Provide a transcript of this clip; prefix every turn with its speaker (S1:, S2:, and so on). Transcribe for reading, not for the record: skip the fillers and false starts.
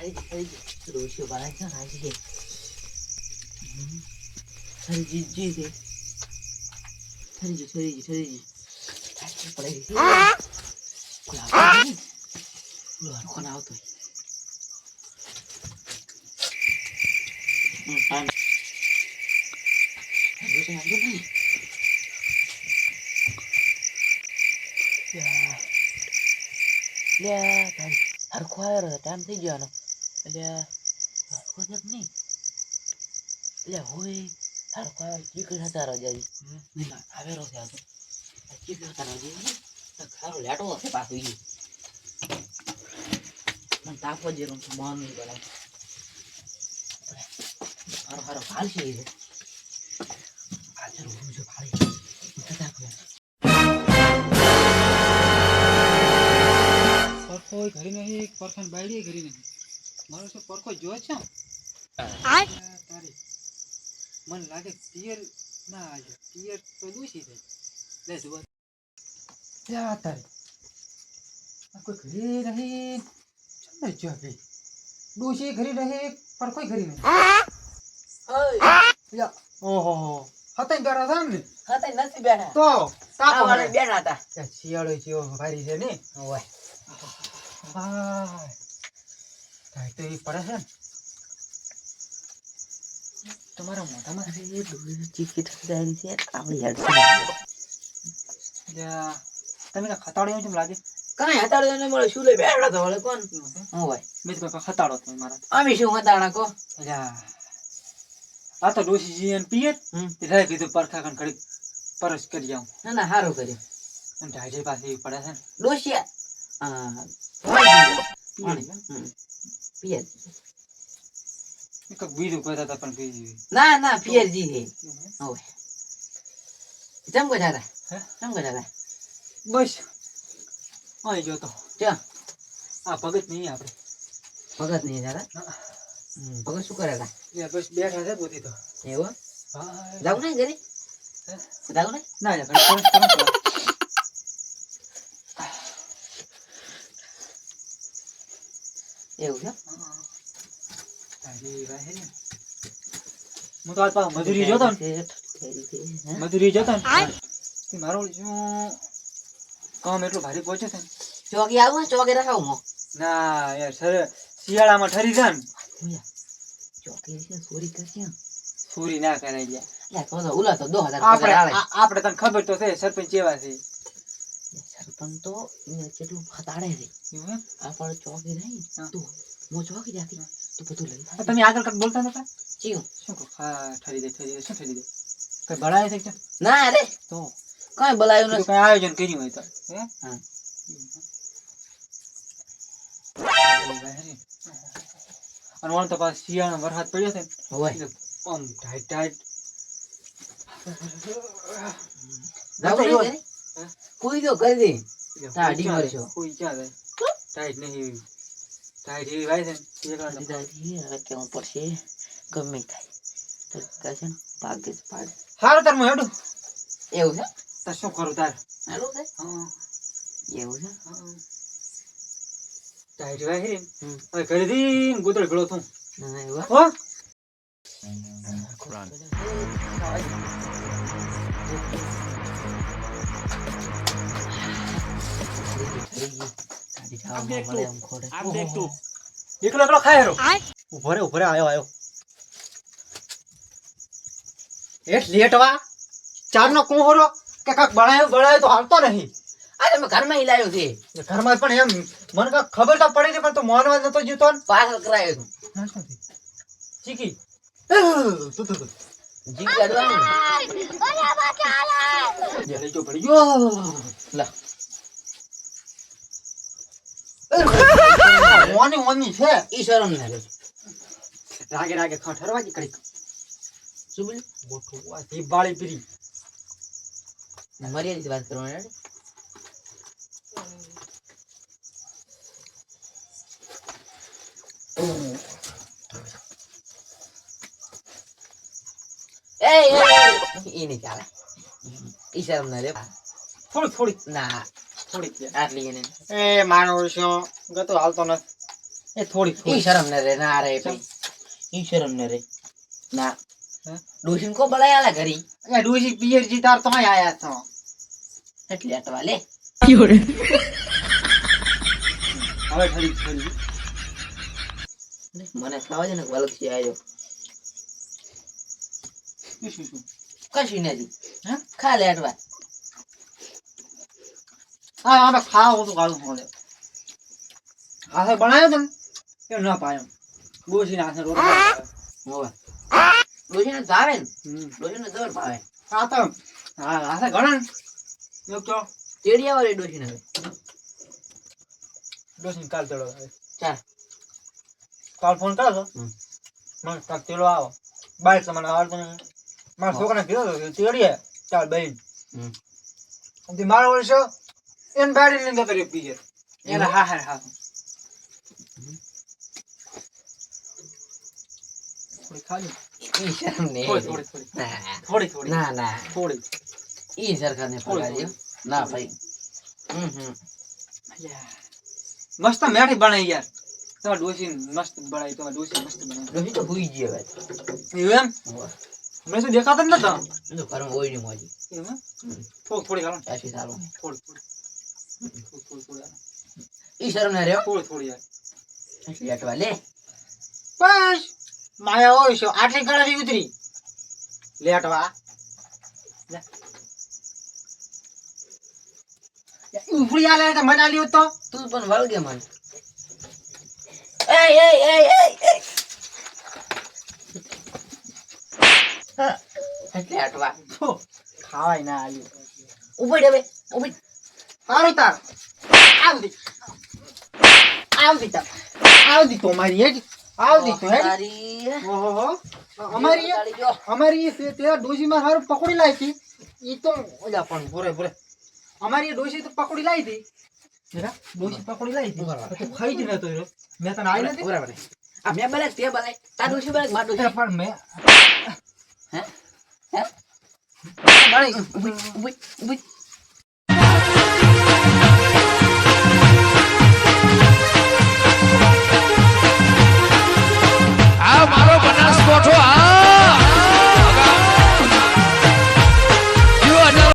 S1: થઈ રોશિયો બનાવી છે ખાઈ છે થઈ જી દે થઈ જી પડે છે કોઈ આવતો નહીં કોણ આવતો ટાઈમ આવતો નહીં લ્યા તારી હરખો આવ્યો ટાઈમ થઈ ગયો એટલે હરખો છે કે નહીં એટલે હોય હરખો આવ્યો ચીકડી હતા રજાજી નહીં આવેલો છે આ તો ચીકડી હતા રજાજી ખારો લેટો હશે પાછું ગયું મને તાપો જ મન નહીં બનાવ હારો ફાલશે એ હાજર હું જો ફાળી
S2: પરખો ઘરે નહીં પરખાન બાયડી ઘરે નહીં મારો તો પરખો જો છે તારે મને લાગે પિયર ના આજે પિયર તો દૂષી છે લે જુઓ ક્યાં તારે કોઈ ઘરે નહીં ચંદર જો ગઈ દૂષી ઘરે રહે પરખો ઘરે નહીં યા ઓહો હતે બેઠા હતા ને
S1: હતા નથી બેઠા
S2: તો તાપો
S1: વાળા બેઠા હતા
S2: શિયાળો જેવો ભારી છે ને
S1: ઓય
S2: કાંઈ તો એ પડે છે ને
S1: તમારા મોઢામાં ચીકી થઈ જાય છે આપણી હેડ
S2: તમે ખતાડો કેમ લાગે
S1: કાંઈ હતાડો ને મળે શું લઈ બેઠા તો વળે કોણ હોય
S2: મેં તો ખતાડો તમે મારા
S1: અમે શું હતાડા કો
S2: આ તો ડોસી જીન પીએ તે રહે કીધું પરખા કણ ઘડી પરસ કરી જાઉં
S1: ના સારું કર્યું
S2: અને ઢાઈજે પાસે પડે છે ને
S1: ડોશિયા પિયર
S2: એક બીજું કહેતા હતા પણ બીજું
S1: ના પિયરજી હે ઓય જમકો જાતા
S2: બસ અહીં જો તો
S1: ક્યાં
S2: આ ભગત નહીં આપણે
S1: ભગત નહીં જાતા ભગત શું કરે તા
S2: બસ બેઠા છે પોતે તો
S1: એવું જાવ ને ઘરે જાવ ને
S2: ના
S1: એવું છે
S2: હું તો આજ પાછો મજૂરી જતો ને મારો શું કામ એટલું ભારે પહોંચે છે ને
S1: ચોકી આવું ને ચોકે રખાવું હું
S2: ના યાર સર શિયાળામાં ઠરી જાય ને
S1: ચોકી ચોરી કરશે
S2: ચોરી ના કરાય ગયા
S1: ઉલા તો 2000
S2: આપણે તને ખબર તો છે સરપંચ કેવા છે
S1: સરપંચ તો કેટલું ફતાડે છે આપણે ચોકી રહી તો મો ચોકી જાતી તો બધું લઈ
S2: તમે આગળ કઈ બોલતા નતા
S1: ચીયું
S2: શું કહો ઠરી દે શું ઠરી દે કઈ બળાય છે
S1: ના રે
S2: તો
S1: કઈ બોલાયું નથી
S2: કઈ આયોજન કર્યું હોય તો હે
S1: હા
S2: અને વણ તો પાછ શિયાળાનો વરસાદ પડ્યો છે
S1: હોય
S2: આમ ટાઈટ
S1: કોઈ તો કરી દે ટાડી મરશો
S2: કોઈ ક્યાં જાય ટાઈટ નહીં ટાઈટ એવી વાય છે
S1: હવે કેવું પડશે ગમે થાય તો કહેશે ને ભાગ્ય જ પાડે
S2: સારું તાર હું હેડું
S1: એવું છે
S2: તાર શું કરું તાર
S1: હાલો છે
S2: હા
S1: એવું છે
S2: ટાઈટ વાય રે હવે ઘરે થી ગોતળ ભેળો થું
S1: ના એવું
S2: હો એકલો ખાય ઉભો રે આયો એટ લેટવા ચાર નો કુંહોરો કે કાક બળાયો તો હાલતો નહીં
S1: અરે મેં ઘરમાં હિલાયો છે
S2: ઘરમાં પણ એમ મને કાક ખબર તો પડી પણ તો મોનવા નતો જીતો ને
S1: પાછળ કરાયો તું
S2: ચીકી
S1: જી કાઢવાનું
S2: જલે જો પડી ગયો
S1: લા
S2: મોની છે
S1: ઈ શરમ ના લે
S2: રાગે ખઠરવા જી કડી
S1: શું બોલ
S2: મોટું આ દીવાળી પીરી
S1: મર્યાદિત વાત કરવાની ઈ નહીં ચાલે ઈ શરમ ના લે
S2: થોડી
S1: ના
S2: થોડી
S1: આટલી એને
S2: એ માનો છો ગતો હાલતો નથી એ થોડી
S1: ઈ શરમ ને રે ના રે ભાઈ ઈ શરમ ને રે ના
S2: હે?
S1: ડોશીન કો બળાય આલા ઘરી
S2: એ ડોશી પિયરજી તાર તો આયા છો
S1: એટલે અટવા લે
S2: હવે થોડી થોડી
S1: મને ખાવા છે ને વલક્ષી આવ્યો કશું નથી
S2: હા
S1: ખા લે અટવા
S2: હા આમે ખાવ તો ગાળું મળે હાથે બનાવ્યો તને એ ન પાયો ડોશી ના હાથે રોટલો
S1: હોવે ડોશીને ભાવે ને
S2: હમ
S1: ડોશીને જબર ભાવે
S2: આ તો હા હાથે ઘણા ને તો
S1: ચેડિયા વાળી ડોશીને
S2: ડોશી કાલ ચડો
S1: ચાલ
S2: કાલ ફોન કરો
S1: હમ.
S2: મને કાલ તેલો આવો બાઈક મને આવડતો નહીં મારા છોકરાને કીધો તો તેડીએ ચાલ બેન
S1: હમ.
S2: મારો વર્ષો એને બાડી લઈને જતો રહ્યો પીએ એને હા હા હા થોડી ખાલી
S1: ઈ શરમ ને
S2: થોડી થોડી થોડી
S1: ના
S2: થોડી થોડી
S1: ના ના
S2: થોડી
S1: ઈ સરખા ને પગાડ્યો ના ભાઈ
S2: મસ્ત મેઠી બનાવી યાર તમારે ડોસી મસ્ત બનાવી તમારે ડોસી મસ્ત બનાવી
S1: ડોશી તો ભૂઈ ગયો ભાઈ
S2: એવું એમ
S1: હોવે
S2: મને શું દેખાતો જ નતો
S1: એ તો ઘરમાં હોય નહીં મોજી
S2: એવું એમ થોડી થોડી હાલો
S1: એસી સારું
S2: થોડી થોડી થોડી થોડી
S1: ઈ શરમ ને રહ્યો
S2: થોડી થોડી યાર
S1: એટલે અટવા લે
S2: બસ માયા હોય છે આટલી ગળાથી ઉતરી લેટવા ઉપડી આલે તો મને આલ્યો તો
S1: તું પણ વળગે મન એ એટલે અટવા
S2: ખાવાય ના આલ્યો
S1: ઉભી રે બે ઉભી
S2: હારું તાર આવતી તાર આવતી તો મારી હેડ આવતી તો હેડ
S1: તારી
S2: ઓહો અમારી
S1: તાળી જો
S2: અમારી તે ડોસી માં હારું પકડી લાવી હતી ઈ તો ઓલા પણ બોરે બોરે અમારી ડોસી તો પકડી લાવી હતી મેરા ડોસી પકડી લાવી હતી
S1: બરાબર.
S2: તો ખાઈ જ નતો રે મેં તને આઈ નથી
S1: બરાબર આ મેં બલે તે બલે તાર ડોશી બલે માર ડોશી
S2: પણ મેં
S1: હે હે
S2: મારી
S1: ઉભી ઉભી ઉભી